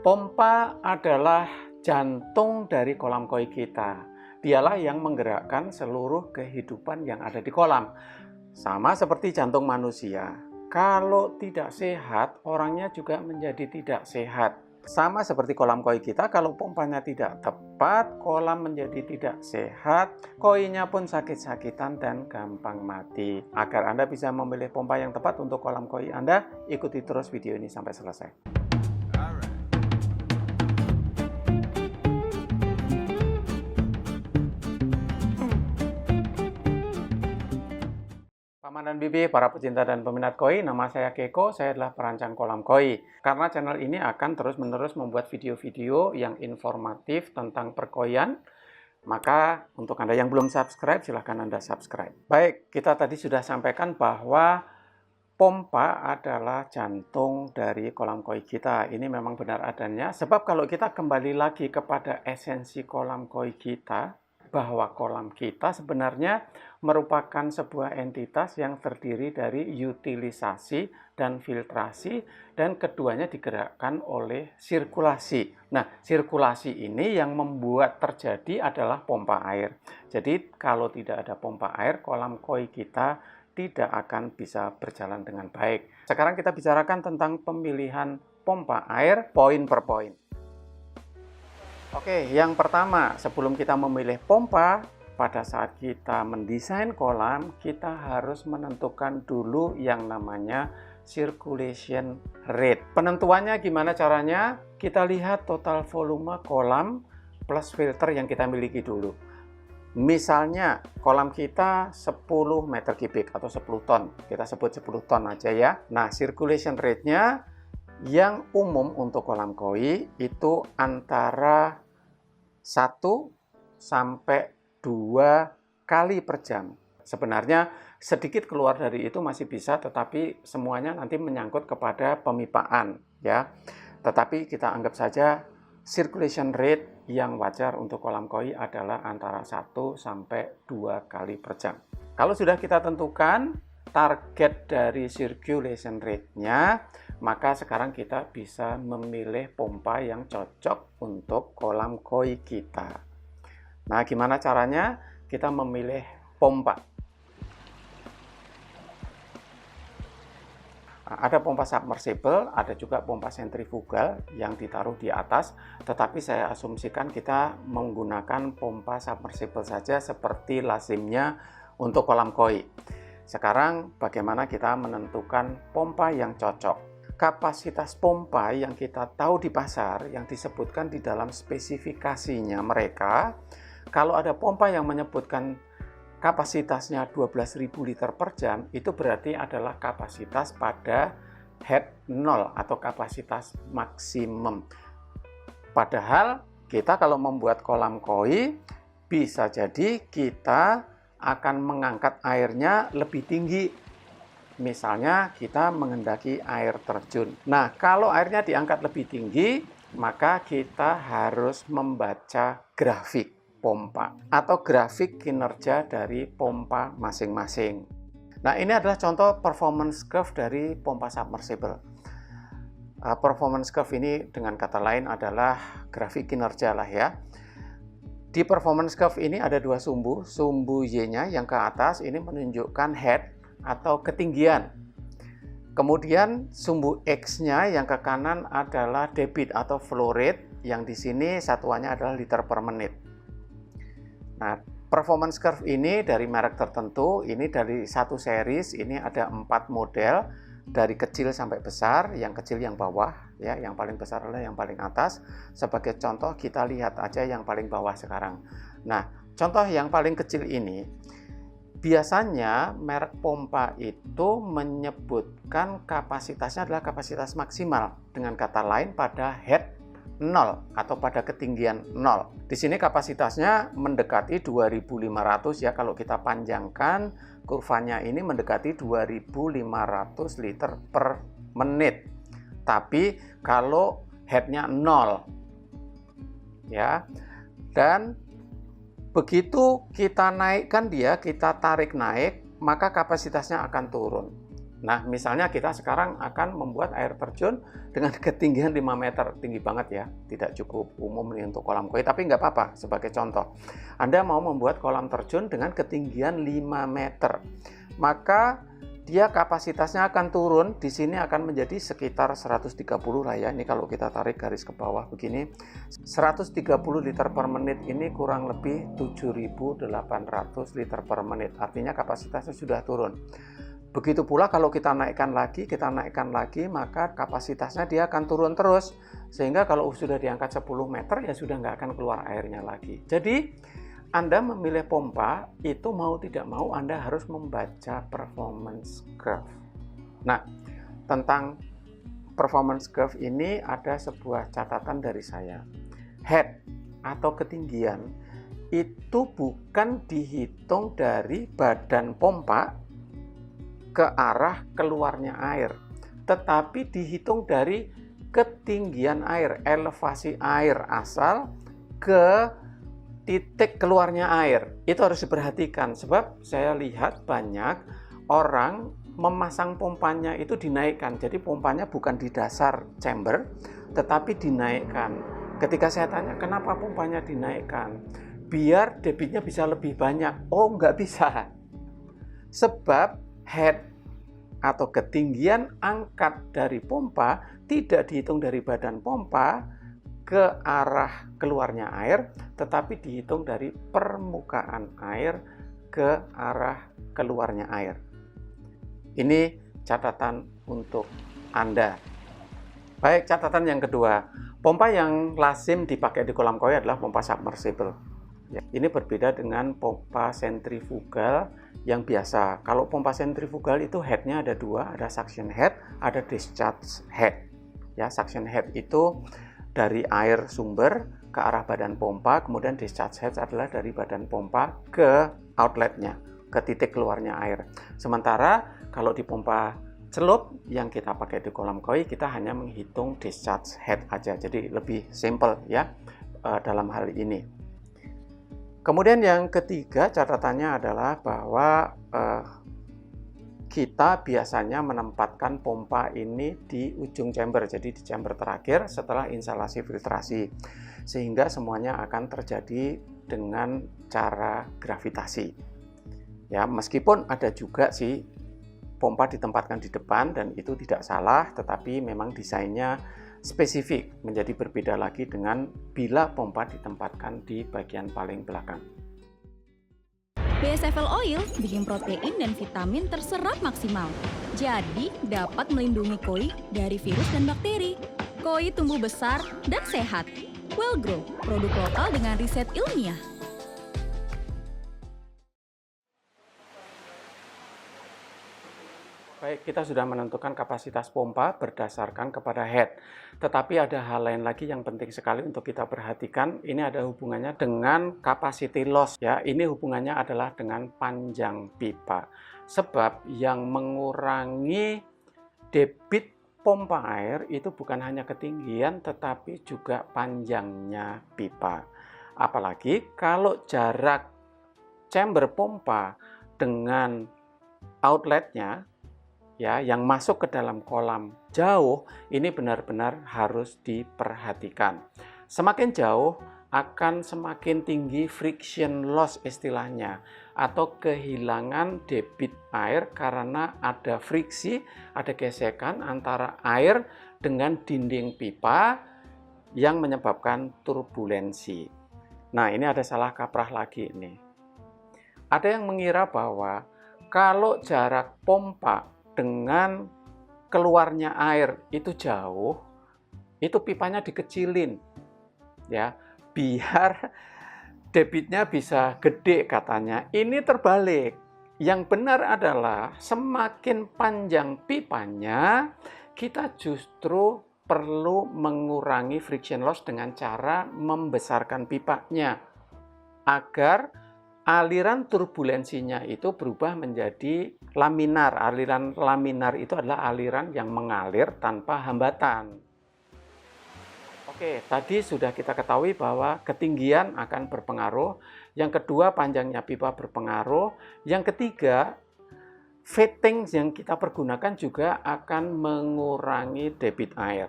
Pompa adalah jantung dari kolam koi kita. Dialah yang menggerakkan seluruh kehidupan yang ada di kolam. Sama seperti jantung manusia. Kalau tidak sehat, orangnya juga menjadi tidak sehat. Sama seperti kolam koi kita, kalau pompanya tidak tepat, kolam menjadi tidak sehat, koinya pun sakit-sakitan dan gampang mati. Agar Anda bisa memilih pompa yang tepat untuk kolam koi Anda, ikuti terus video ini sampai selesai. Paman dan Bibi, para pecinta dan peminat koi, nama saya Keko, saya adalah perancang kolam koi. Karena channel ini akan terus-menerus membuat video-video yang informatif tentang perkoian, maka untuk Anda yang belum subscribe, silahkan Anda subscribe. Baik, kita tadi sudah sampaikan bahwa pompa adalah jantung dari kolam koi kita. Ini memang benar adanya, sebab kalau kita kembali lagi kepada esensi kolam koi kita, bahwa kolam kita sebenarnya merupakan sebuah entitas yang terdiri dari utilisasi dan filtrasi, dan keduanya digerakkan oleh sirkulasi. Nah, sirkulasi ini yang membuat terjadi adalah pompa air. Jadi, kalau tidak ada pompa air, kolam koi kita tidak akan bisa berjalan dengan baik. Sekarang kita bicarakan tentang pemilihan pompa air poin per poin. Oke, yang pertama, sebelum kita memilih pompa, pada saat kita mendesain kolam, kita harus menentukan dulu yang namanya circulation rate. Penentuannya gimana caranya? Kita lihat total volume kolam plus filter yang kita miliki dulu. Misalnya, kolam kita 10 meter kubik atau 10 ton. Kita sebut 10 ton aja ya. Nah, circulation rate-nya yang umum untuk kolam koi itu antara 1 sampai 2 kali per jam. Sebenarnya sedikit keluar dari itu masih bisa, tetapi semuanya nanti menyangkut kepada pemipaan ya. Tetapi kita anggap saja circulation rate yang wajar untuk kolam koi adalah antara 1 sampai 2 kali per jam. Kalau sudah kita tentukan target dari circulation rate-nya, maka sekarang kita bisa memilih pompa yang cocok untuk kolam koi kita. Nah, gimana caranya kita memilih pompa? Nah, ada pompa submersible, ada juga pompa sentrifugal yang ditaruh di atas, tetapi saya asumsikan kita menggunakan pompa submersible saja seperti lazimnya untuk kolam koi. Sekarang bagaimana kita menentukan pompa yang cocok? Kapasitas pompa yang kita tahu di pasar, yang disebutkan di dalam spesifikasinya mereka, kalau ada pompa yang menyebutkan kapasitasnya 12.000 liter per jam, itu berarti adalah kapasitas pada head 0 atau kapasitas maksimum. Padahal kita kalau membuat kolam koi, bisa jadi kita akan mengangkat airnya lebih tinggi. Misalnya kita menghendaki air terjun. Nah, kalau airnya diangkat lebih tinggi, maka kita harus membaca grafik pompa atau grafik kinerja dari pompa masing-masing. Nah, ini adalah contoh performance curve dari pompa submersible. Performance curve ini dengan kata lain adalah grafik kinerja lah ya. Di performance curve ini ada 2 sumbu. Sumbu Y-nya yang ke atas ini menunjukkan head atau ketinggian. Kemudian sumbu X-nya yang ke kanan adalah debit atau flow rate, yang di sini satuannya adalah liter per menit. Nah, performance curve ini dari merek tertentu, ini dari satu series, ini ada 4 model, dari kecil sampai besar, yang kecil yang bawah, ya, yang paling besar adalah yang paling atas. Sebagai contoh, kita lihat aja yang paling bawah sekarang. Nah, contoh yang paling kecil ini, biasanya merek pompa itu menyebutkan kapasitasnya adalah kapasitas maksimal. Dengan kata lain pada head 0 atau pada ketinggian 0. Di sini kapasitasnya mendekati 2.500 ya, kalau kita panjangkan kurvanya ini mendekati 2.500 liter per menit. Tapi kalau headnya 0 ya, dan begitu kita naikkan dia, kita tarik naik, maka kapasitasnya akan turun. Nah, misalnya kita sekarang akan membuat air terjun dengan ketinggian 5 meter, tinggi banget ya, tidak cukup umum nih untuk kolam koi, tapi nggak apa-apa. Sebagai contoh, Anda mau membuat kolam terjun dengan ketinggian 5 meter, maka dia kapasitasnya akan turun, di sini akan menjadi sekitar 130 lah ya. Ini kalau kita tarik garis ke bawah begini, 130 liter per menit ini kurang lebih 7.800 liter per menit. Artinya kapasitasnya sudah turun. Begitu pula kalau kita naikkan lagi, maka kapasitasnya dia akan turun terus. Sehingga kalau sudah diangkat 10 meter, ya sudah nggak akan keluar airnya lagi. Jadi, Anda memilih pompa, itu mau tidak mau Anda harus membaca performance curve. Nah, tentang performance curve ini ada sebuah catatan dari saya. Head atau ketinggian, itu bukan dihitung dari badan pompa ke arah keluarnya air, tetapi dihitung dari ketinggian air, elevasi air asal ke titik keluarnya air. Itu harus diperhatikan, sebab saya lihat banyak orang memasang pompanya itu dinaikkan. Jadi pompanya bukan di dasar chamber, tetapi dinaikkan. Ketika saya tanya, kenapa pompanya dinaikkan? Biar debitnya bisa lebih banyak. Oh, nggak bisa. Sebab head atau ketinggian angkat dari pompa tidak dihitung dari badan pompa ke arah keluarnya air, tetapi dihitung dari permukaan air ke arah keluarnya air. Ini catatan untuk Anda. Baik, catatan yang kedua, pompa yang lazim dipakai di kolam koi adalah pompa submersible. Ya, ini berbeda dengan pompa sentrifugal yang biasa. Kalau pompa sentrifugal itu headnya ada dua, ada suction head, ada discharge head. Ya, suction head itu dari air sumber ke arah badan pompa, kemudian discharge head adalah dari badan pompa ke outletnya, ke titik keluarnya air. Sementara kalau di pompa celup yang kita pakai di kolam koi, kita hanya menghitung discharge head aja, jadi lebih simple ya dalam hal ini. Kemudian yang ketiga catatannya adalah bahwa kita biasanya menempatkan pompa ini di ujung chamber, jadi di chamber terakhir setelah instalasi filtrasi, sehingga semuanya akan terjadi dengan cara gravitasi. Ya, meskipun ada juga sih pompa ditempatkan di depan dan itu tidak salah, tetapi memang desainnya spesifik, menjadi berbeda lagi dengan bila pompa ditempatkan di bagian paling belakang. BSFL Oil bikin protein dan vitamin terserap maksimal, jadi dapat melindungi koi dari virus dan bakteri. Koi tumbuh besar dan sehat. Wellgrow, produk lokal dengan riset ilmiah. Baik, kita sudah menentukan kapasitas pompa berdasarkan kepada head. Tetapi ada hal lain lagi yang penting sekali untuk kita perhatikan. Ini ada hubungannya dengan capacity loss. Ya, ini hubungannya adalah dengan panjang pipa. Sebab yang mengurangi debit pompa air itu bukan hanya ketinggian, tetapi juga panjangnya pipa. Apalagi kalau jarak chamber pompa dengan outletnya, ya, yang masuk ke dalam kolam jauh, ini benar-benar harus diperhatikan. Semakin jauh akan semakin tinggi friction loss istilahnya, atau kehilangan debit air karena ada friksi, ada gesekan antara air dengan dinding pipa yang menyebabkan turbulensi. Nah, ini ada salah kaprah lagi nih. Ada yang mengira bahwa kalau jarak pompa dengan keluarnya air itu jauh, itu pipanya dikecilin, ya, biar debitnya bisa gede katanya. Ini terbalik. Yang benar adalah semakin panjang pipanya, kita justru perlu mengurangi friction loss dengan cara membesarkan pipanya agar aliran turbulensinya itu berubah menjadi laminar. Aliran laminar itu adalah aliran yang mengalir tanpa hambatan. Oke, tadi sudah kita ketahui bahwa ketinggian akan berpengaruh. Yang kedua, panjangnya pipa berpengaruh. Yang ketiga, Fittings yang kita pergunakan juga akan mengurangi debit air.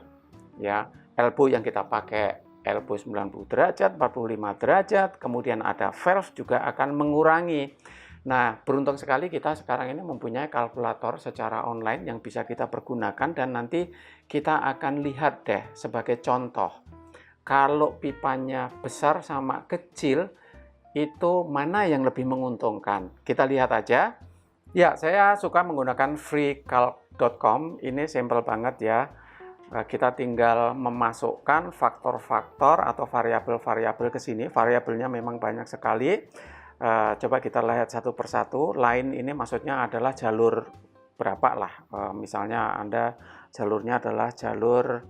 Ya, elbow yang kita pakai elbow 90 derajat, 45 derajat, kemudian ada valve juga akan mengurangi. Nah, beruntung sekali kita sekarang ini mempunyai kalkulator secara online yang bisa kita pergunakan, dan nanti kita akan lihat deh sebagai contoh. Kalau pipanya besar sama kecil, itu mana yang lebih menguntungkan? Kita lihat aja. Ya, saya suka menggunakan freecalc.com. Ini simple banget ya. Kita tinggal memasukkan faktor-faktor atau variabel-variabel ke sini. Variabelnya memang banyak sekali. Coba kita lihat satu persatu. Line ini maksudnya adalah jalur berapa lah. Misalnya Anda jalurnya adalah jalur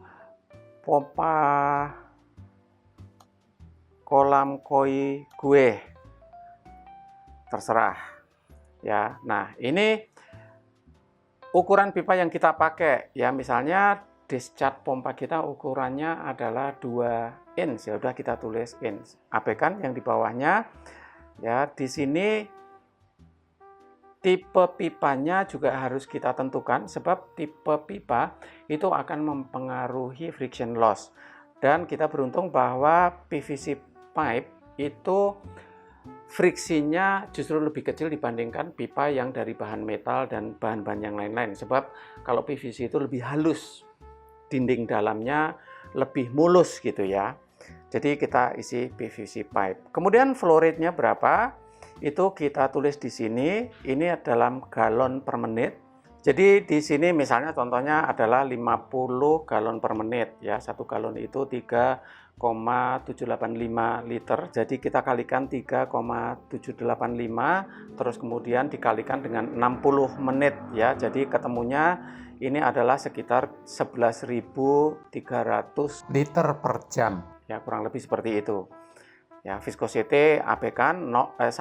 pompa kolam koi gue. Terserah. Ya, nah ini ukuran pipa yang kita pakai. Ya, misalnya discharge pompa kita ukurannya adalah 2 inch, ya udah kita tulis inch. Abaikan yang di bawahnya. Ya, di sini tipe pipanya juga harus kita tentukan, sebab tipe pipa itu akan mempengaruhi friction loss. Dan kita beruntung bahwa PVC pipe itu friksinya justru lebih kecil dibandingkan pipa yang dari bahan metal dan bahan-bahan yang lain-lain. Sebab kalau PVC itu lebih halus, dinding dalamnya lebih mulus gitu ya. Jadi kita isi PVC pipe. Kemudian flow rate-nya berapa? Itu kita tulis di sini. Ini dalam galon per menit. Jadi di sini misalnya contohnya adalah 50 galon per menit ya. 1 galon itu 3,785 liter. Jadi kita kalikan 3,785 terus kemudian dikalikan dengan 60 menit ya. Jadi ketemunya ini adalah sekitar 11.300 liter per jam. Ya, kurang lebih seperti itu. Ya, viscosity abaikan 1,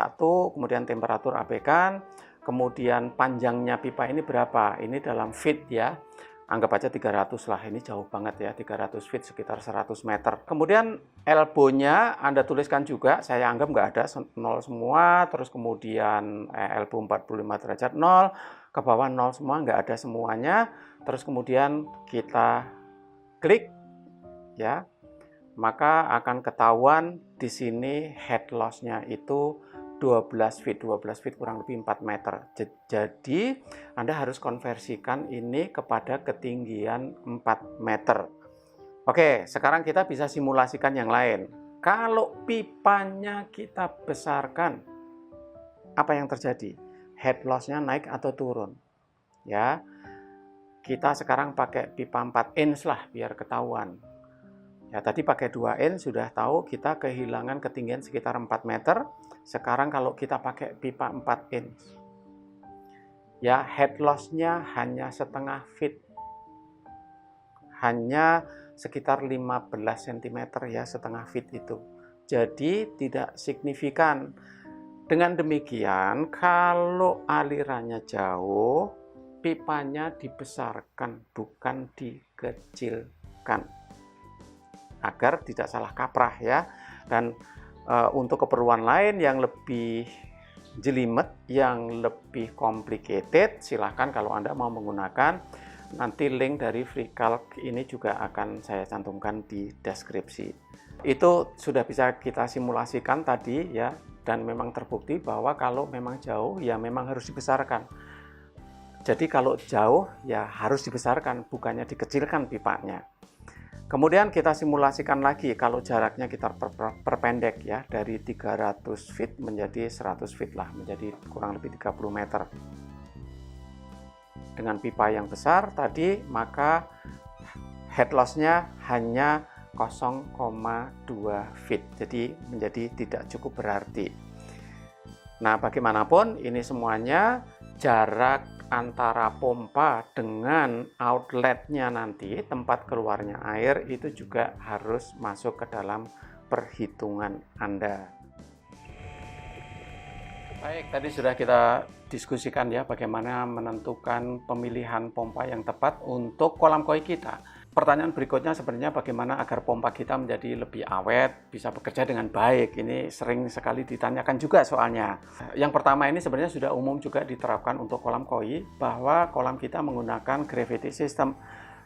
kemudian temperatur abaikan, kemudian panjangnya pipa ini berapa? Ini dalam feet ya. Anggap aja 300 lah, ini jauh banget ya, 300 feet sekitar 100 meter. Kemudian elbow-nya Anda tuliskan juga, saya anggap nggak ada, 0 semua, terus kemudian elbow 45 derajat 0, ke bawah 0 semua, nggak ada semuanya. Terus kemudian kita klik ya, maka akan ketahuan di sini head loss-nya itu 12 feet kurang lebih 4 meter. Jadi Anda harus konversikan ini kepada ketinggian 4 meter. Oke, sekarang kita bisa simulasikan yang lain. Kalau pipanya kita besarkan, apa yang terjadi? Head loss-nya naik atau turun? Ya, kita sekarang pakai pipa 4 inch lah biar ketahuan. Ya, tadi pakai 2 inch sudah tahu kita kehilangan ketinggian sekitar 4 meter. Sekarang kalau kita pakai pipa 4 inch, ya head loss-nya hanya setengah feet. Hanya sekitar 15 cm ya, setengah feet itu. Jadi tidak signifikan. Dengan demikian, kalau alirannya jauh, pipanya dibesarkan, bukan dikecilkan. Agar tidak salah kaprah ya. Dan untuk keperluan lain yang lebih jelimet, yang lebih complicated, silahkan kalau Anda mau menggunakan, nanti link dari FreeCalc ini juga akan saya cantumkan di deskripsi. Itu sudah bisa kita simulasikan tadi ya, dan memang terbukti bahwa kalau memang jauh ya memang harus dibesarkan. Jadi kalau jauh ya harus dibesarkan, bukannya dikecilkan pipanya. Kemudian kita simulasikan lagi kalau jaraknya kita perpendek ya, dari 300 feet menjadi 100 feet lah, menjadi kurang lebih 30 meter. Dengan pipa yang besar tadi, maka head loss-nya hanya 0,2 feet, jadi menjadi tidak cukup berarti. Nah, bagaimanapun ini semuanya jarak antara pompa dengan outletnya nanti, tempat keluarnya air, itu juga harus masuk ke dalam perhitungan Anda. Baik, tadi sudah kita diskusikan ya bagaimana menentukan pemilihan pompa yang tepat untuk kolam koi kita. Pertanyaan berikutnya sebenarnya bagaimana agar pompa kita menjadi lebih awet, bisa bekerja dengan baik. Ini sering sekali ditanyakan juga soalnya. Yang pertama ini sebenarnya sudah umum juga diterapkan untuk kolam koi, bahwa kolam kita menggunakan gravity system.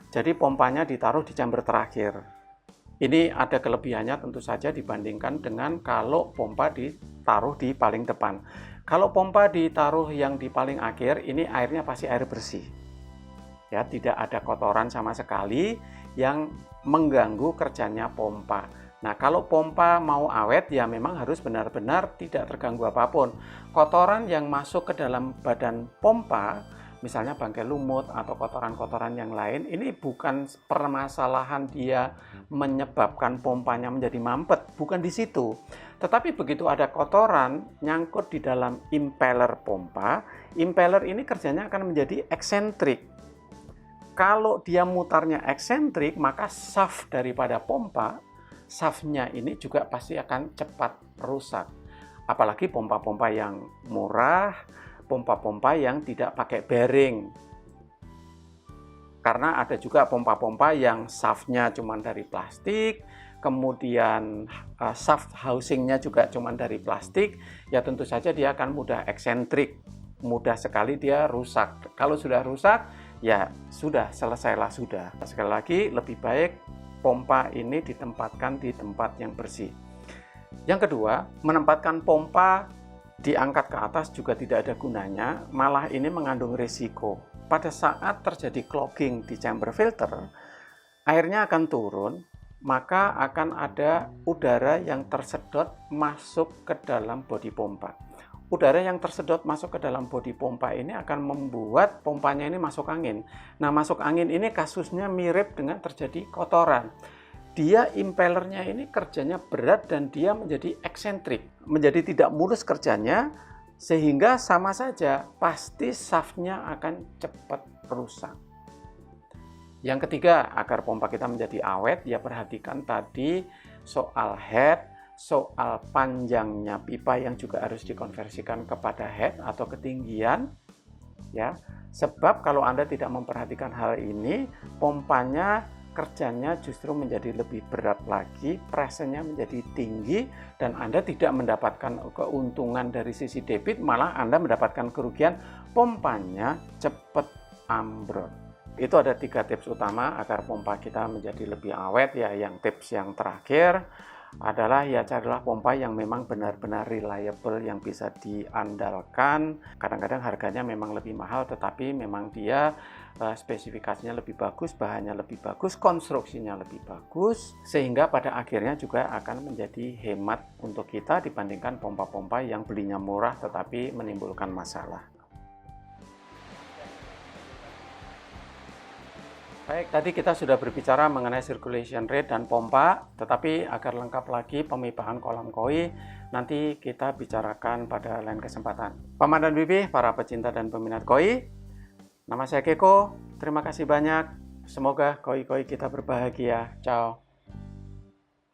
Jadi pompanya ditaruh di chamber terakhir. Ini ada kelebihannya tentu saja dibandingkan dengan kalau pompa ditaruh di paling depan. Kalau pompa ditaruh yang di paling akhir, ini airnya pasti air bersih. Ya, tidak ada kotoran sama sekali yang mengganggu kerjanya pompa. Nah, kalau pompa mau awet ya memang harus benar-benar tidak terganggu apapun. Kotoran yang masuk ke dalam badan pompa, misalnya bangkai lumut atau kotoran-kotoran yang lain, ini bukan permasalahan dia menyebabkan pompanya menjadi mampet, bukan di situ. Tetapi begitu ada kotoran nyangkut di dalam impeller pompa, impeller ini kerjanya akan menjadi eksentrik. Kalau dia mutarnya eksentrik, maka shaft daripada pompa, shaftnya ini juga pasti akan cepat rusak. Apalagi pompa-pompa yang murah, pompa-pompa yang tidak pakai bearing. Karena ada juga pompa-pompa yang shaftnya cuma dari plastik, kemudian shaft housingnya juga cuma dari plastik, ya tentu saja dia akan mudah eksentrik, mudah sekali dia rusak. Kalau sudah rusak, ya sudah, selesailah sudah. Sekali lagi, lebih baik pompa ini ditempatkan di tempat yang bersih. Yang kedua, menempatkan pompa diangkat ke atas juga tidak ada gunanya, malah ini mengandung risiko. Pada saat terjadi clogging di chamber filter, airnya akan turun, maka akan ada udara yang tersedot masuk ke dalam bodi pompa. Udara yang tersedot masuk ke dalam bodi pompa ini akan membuat pompanya ini masuk angin. Nah, masuk angin ini kasusnya mirip dengan terjadi kotoran. Dia impellernya ini kerjanya berat dan dia menjadi eksentrik, menjadi tidak mulus kerjanya, sehingga sama saja pasti shaftnya akan cepat rusak. Yang ketiga, agar pompa kita menjadi awet, ya perhatikan tadi soal head, soal panjangnya pipa yang juga harus dikonversikan kepada head atau ketinggian, ya. Sebab kalau Anda tidak memperhatikan hal ini, pompanya kerjanya justru menjadi lebih berat lagi, pressure-nya menjadi tinggi, dan Anda tidak mendapatkan keuntungan dari sisi debit, malah Anda mendapatkan kerugian, pompanya cepat ambrol. Itu ada 3 tips utama agar pompa kita menjadi lebih awet, ya. Yang tips yang terakhir adalah ya carilah pompa yang memang benar-benar reliable, yang bisa diandalkan. Kadang-kadang harganya memang lebih mahal, tetapi memang dia spesifikasinya lebih bagus, bahannya lebih bagus, konstruksinya lebih bagus, sehingga pada akhirnya juga akan menjadi hemat untuk kita dibandingkan pompa-pompa yang belinya murah tetapi menimbulkan masalah. Baik, tadi kita sudah berbicara mengenai circulation rate dan pompa, tetapi agar lengkap lagi pemipahan kolam koi, nanti kita bicarakan pada lain kesempatan. Paman dan Bibi, para pecinta dan peminat koi, nama saya Keko, terima kasih banyak. Semoga koi-koi kita berbahagia. Ciao.